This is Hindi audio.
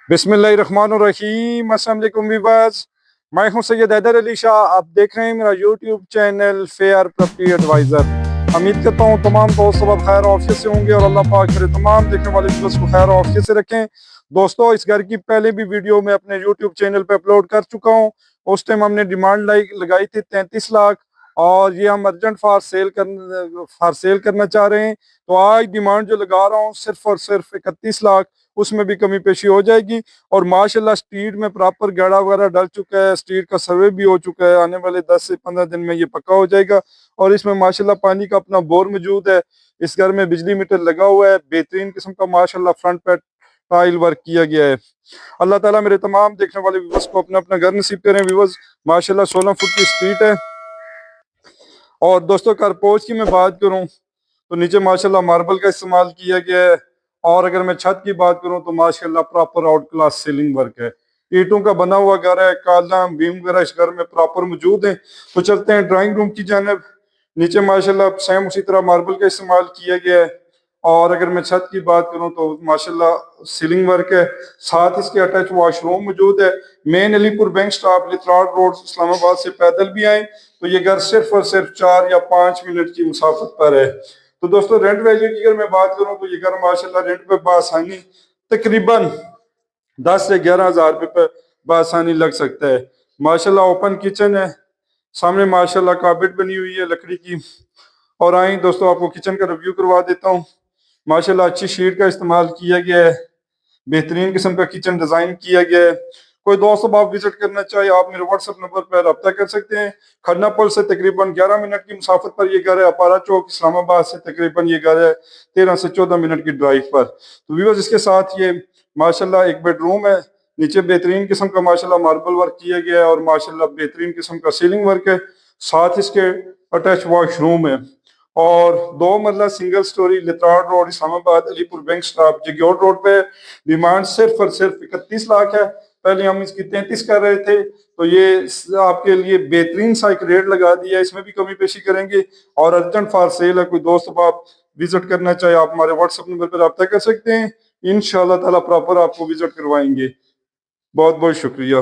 बिस्मिल्लाहिर्रहमानिर्रहीम। अस्सलाम वालेकुम वीवर्स, मैं हूं सैयद हैदर अली शाह। आप देख रहे हैं मेरा YouTube channel fair property advisor. उम्मीद करता हूं तमाम दोस्त सब खैर ऑफिस से होंगे और अल्लाह पाक मेरे तमाम देखने वाले व्यूअर्स को खैर ऑफिस से रखें। दोस्तों, इस घर की पहले भी वीडियो मैं अपने यूट्यूब चैनल पे अपलोड कर चुका हूँ। उस टाइम हमने डिमांड लगाई थी 33 लाख, और ये हम अर्जेंट फॉर सेल करना चाह रहे हैं। तो आज डिमांड जो लगा रहा हूँ सिर्फ और सिर्फ 31 लाख, उसमें भी कमी पेशी हो जाएगी। और माशाल्लाह स्ट्रीट में प्रॉपर गाड़ा वगैरह डल चुका है, स्ट्रीट का सर्वे भी हो चुका है। आने वाले 10 से 15 दिन में ये पक्का हो जाएगा। और इसमें माशाल्लाह पानी का अपना बोर मौजूद है। इस घर में बिजली मीटर लगा हुआ है, बेहतरीन किस्म का माशाल्लाह फ्रंट पे टाइल वर्क किया गया है। अल्लाह ताला मेरे तमाम देखने वाले व्यूवर्स को अपना अपना घर नसीब करें। व्यूवर्स, माशाल्लाह 16 फुट की स्ट्रीट है। और दोस्तों, कारपोच की मैं बात करूं तो नीचे माशाल्लाह मार्बल का इस्तेमाल किया गया है। और अगर मैं छत की बात करूं तो माशाल्लाह proper out class ceiling work है। ईंटों का बना हुआ घर है, कॉलम बीम वगैरह इस घर में प्रॉपर मौजूद है। तो चलते हैं ड्राइंग रूम की जानिब। नीचे माशाल्लाह सेम उसी तरह मार्बल का इस्तेमाल किया गया है। और अगर मैं छत की बात करूं तो माशाल्लाह सीलिंग वर्क है। साथ इसके अटैच वॉशरूम मौजूद है। Main Alipur bank stop Lehtrar road Islamabad से पैदल भी आए तो ये घर सिर्फ और सिर्फ 4 या 5 मिनट की मुसाफत पर है। तो दोस्तों, रेंट वैल्यू की अगर मैं बात करूं तो ये घर माशाल्लाह रेंट पे बासानी तकरीबन 10 से 11 हज़ार रुपये पे बासानी लग सकता है। माशाल्लाह ओपन किचन है। सामने माशाल्लाह कारपेट बनी हुई है लकड़ी की। और आए दोस्तों, आपको किचन का रिव्यू करवा देता हूँ। माशाल्लाह अच्छी शीट का इस्तेमाल किया गया है। बेहतरीन किस्म का किचन डिजाइन किया गया है। कोई दोस्त अब आप विजिट करना चाहे, आप मेरे व्हाट्सएप नंबर पर रब्ता कर सकते हैं। खन्ना पुल से तकरीबन 11 मिनट की मुसाफत पर ये घर है। अपारा चौक इस्लामाबाद से तकरीबन ये घर है 13 से 14 मिनट की ड्राइव पर। तो व्यूअर्स, इसके साथ ये माशाल्लाह एक बेडरूम है। नीचे बेहतरीन किस्म का माशाल्लाह मार्बल वर्क किया गया है और माशाल्लाह बेहतरीन किस्म का सीलिंग वर्क है। साथ इसके अटैच वॉशरूम है। और 2 मंजिला single storey Lehtrar road Islamabad Alipur bank stop जगोर रोड पे। डिमांड सिर्फ और सिर्फ 31 लाख है। पहले हम इसकी 33 कर रहे थे, तो ये आपके लिए बेहतरीन सा एक रेट लगा दिया है। इसमें भी कमी पेशी करेंगे। और अर्जेंट फॉर सेल है। कोई दोस्त अब आप विजिट करना चाहे, आप हमारे व्हाट्सएप नंबर पर रब्ता कर सकते हैं। इंशाल्लाह ताला प्रॉपर आपको विजिट करवाएंगे। बहुत बहुत शुक्रिया।